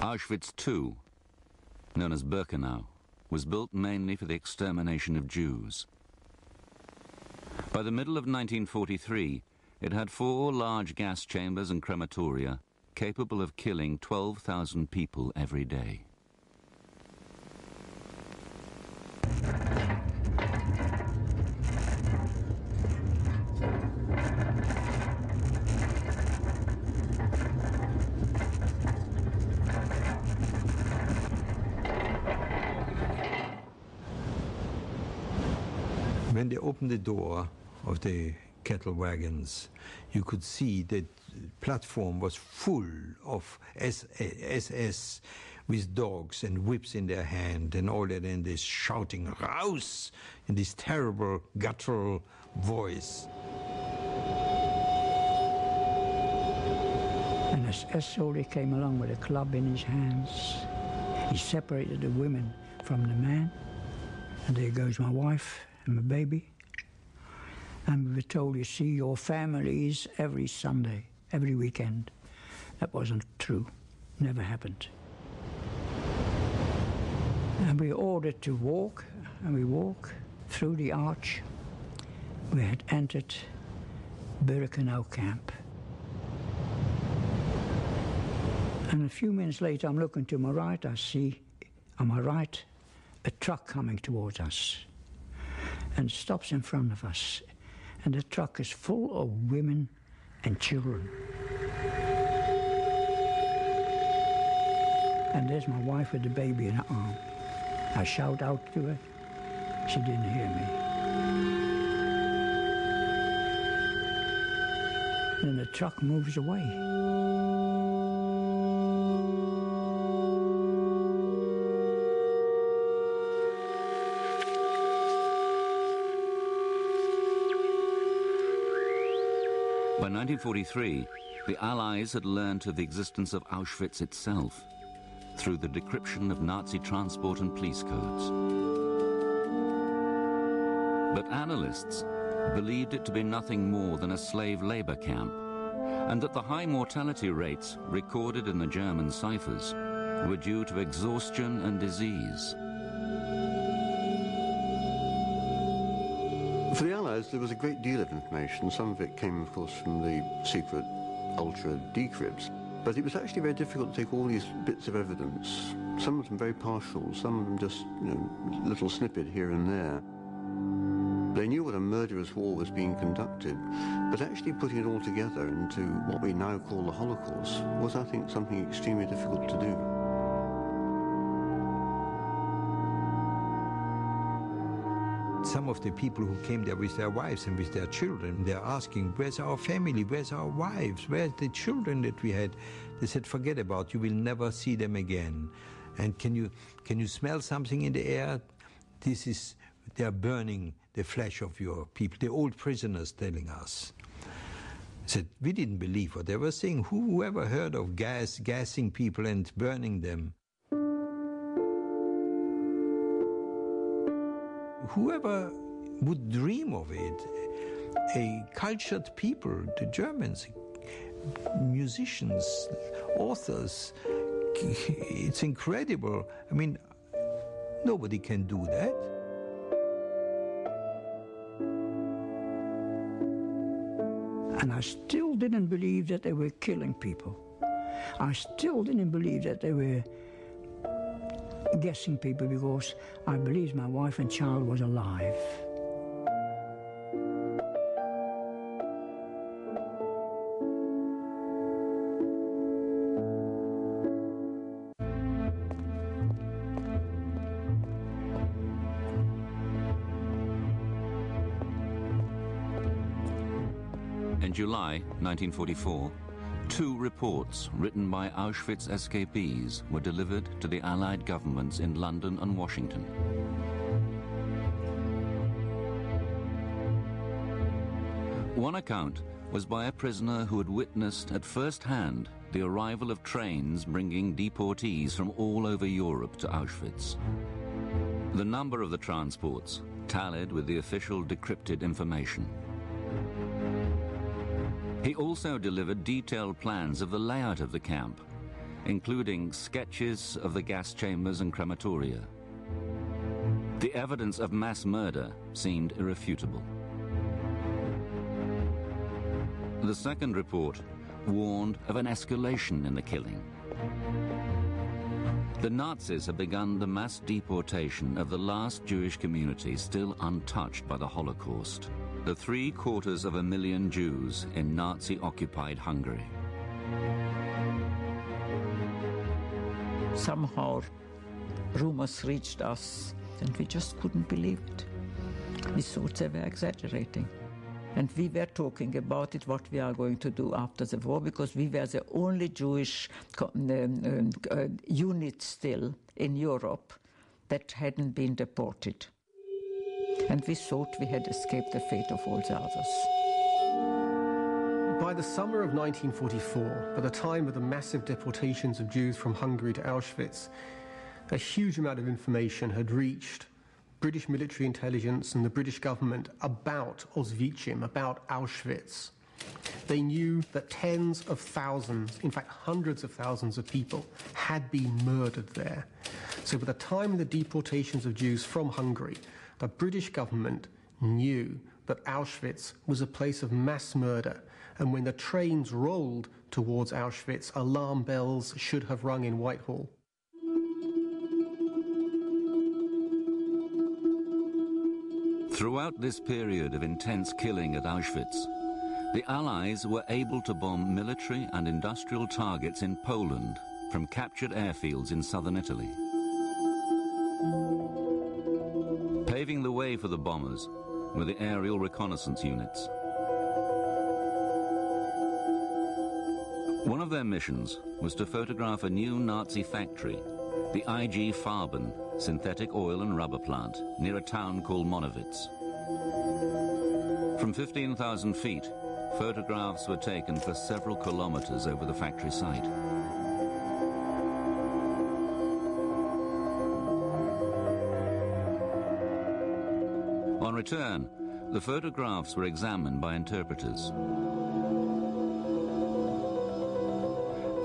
Auschwitz II, known as Birkenau, was built mainly for the extermination of Jews. By the middle of 1943, it had 4 large gas chambers and crematoria capable of killing 12,000 people every day. When they opened the door of the cattle wagons, you could see that the platform was full of SS with dogs and whips in their hand and all that, and they're shouting "Raus!" in this terrible guttural voice. An SS soldier came along with a club in his hands. He separated the women from the men, and there goes my wife and my baby. And we were told, you see your families every Sunday, every weekend. That wasn't true, never happened. And we were ordered to walk, and we walk through the arch. We had entered Birkenau camp. And a few minutes later, I'm looking to my right, I see on my right a truck coming towards us, and stops in front of us. And the truck is full of women and children. And there's my wife with the baby in her arm. I shout out to her. She didn't hear me. Then the truck moves away. By 1943, the Allies had learnt of the existence of Auschwitz itself through the decryption of Nazi transport and police codes. But analysts believed it to be nothing more than a slave labor camp, and that the high mortality rates recorded in the German ciphers were due to exhaustion and disease. For the Allies, there was a great deal of information. Some of it came, of course, from the secret ultra decrypts. But it was actually very difficult to take all these bits of evidence, some of them very partial, some of them just, a little snippet here and there. They knew what a murderous war was being conducted, but actually putting it all together into what we now call the Holocaust was, I think, something extremely difficult to do. Some of the people who came there with their wives and with their children, they're asking, where's our family, where's our wives, where's the children that we had? They said, forget about, you will never see them again. And can you smell something in the air? They're burning the flesh of your people, the old prisoners telling us. Said, we didn't believe what they were saying. Whoever heard of gassing people and burning them? Whoever would dream of it? A cultured people, the Germans, musicians, authors, it's incredible. I mean, nobody can do that. And I still didn't believe that they were killing people. I still didn't believe that they were guessing people, because I believed my wife and child was alive. In July 1944, 2 reports written by Auschwitz escapees were delivered to the Allied governments in London and Washington. One account was by a prisoner who had witnessed at first hand the arrival of trains bringing deportees from all over Europe to Auschwitz. The number of the transports tallied with the official decrypted information. He also delivered detailed plans of the layout of the camp including sketches of the gas chambers and crematoria. The evidence of mass murder seemed irrefutable. The second report warned of an escalation in the killing. The Nazis had begun the mass deportation of the last Jewish community still untouched by the Holocaust, the 750,000 Jews in Nazi-occupied Hungary. Somehow rumors reached us and we just couldn't believe it. We thought they were exaggerating. And we were talking about it, what we are going to do after the war, because we were the only Jewish unit still in Europe that hadn't been deported. And we thought we had escaped the fate of all the others. By the summer of 1944, by the time of the massive deportations of Jews from Hungary to Auschwitz, a huge amount of information had reached British military intelligence and the British government about Auschwitz, about Auschwitz. They knew that tens of thousands, in fact hundreds of thousands of people had been murdered there. So by the time of the deportations of Jews from Hungary, the British government knew that Auschwitz was a place of mass murder, and when the trains rolled towards Auschwitz, alarm bells should have rung in Whitehall. Throughout this period of intense killing at Auschwitz, the Allies were able to bomb military and industrial targets in Poland from captured airfields in southern Italy. Paving the way for the bombers were the aerial reconnaissance units. One of their missions was to photograph a new Nazi factory, the IG Farben synthetic oil and rubber plant near a town called Monowitz. From 15,000 feet, photographs were taken for several kilometers over the factory site. On return, the photographs were examined by interpreters.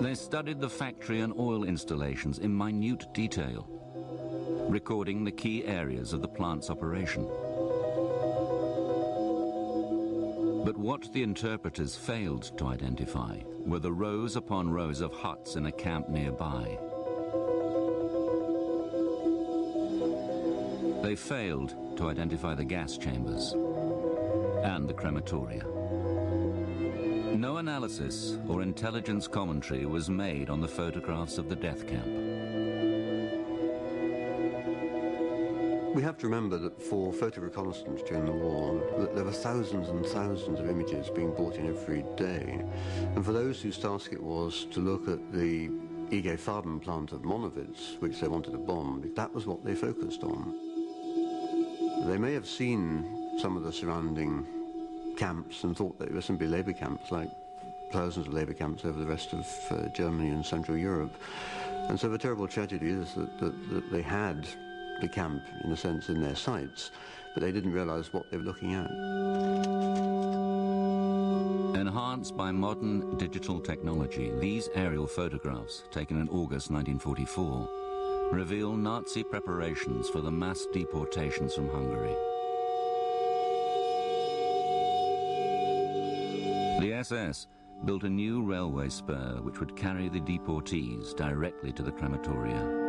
They studied the factory and oil installations in minute detail, recording the key areas of the plant's operation. But what the interpreters failed to identify were the rows upon rows of huts in a camp nearby. They failed to identify the gas chambers and the crematoria. No analysis or intelligence commentary was made on the photographs of the death camp. We have to remember that for photo reconnaissance during the war, that there were thousands and thousands of images being brought in every day. And for those whose task it was to look at the IG Farben plant of Monowitz, which they wanted to bomb, that was what they focused on. They may have seen some of the surrounding camps and thought that it was simply labour camps, like thousands of labour camps over the rest of Germany and Central Europe. And so the terrible tragedy is that they had the camp, in a sense, in their sights, but they didn't realise what they were looking at. Enhanced by modern digital technology, these aerial photographs, taken in August 1944, reveal Nazi preparations for the mass deportations from Hungary. The SS built a new railway spur which would carry the deportees directly to the crematoria.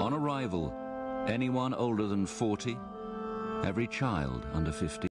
On arrival, anyone older than 40, every child under 15.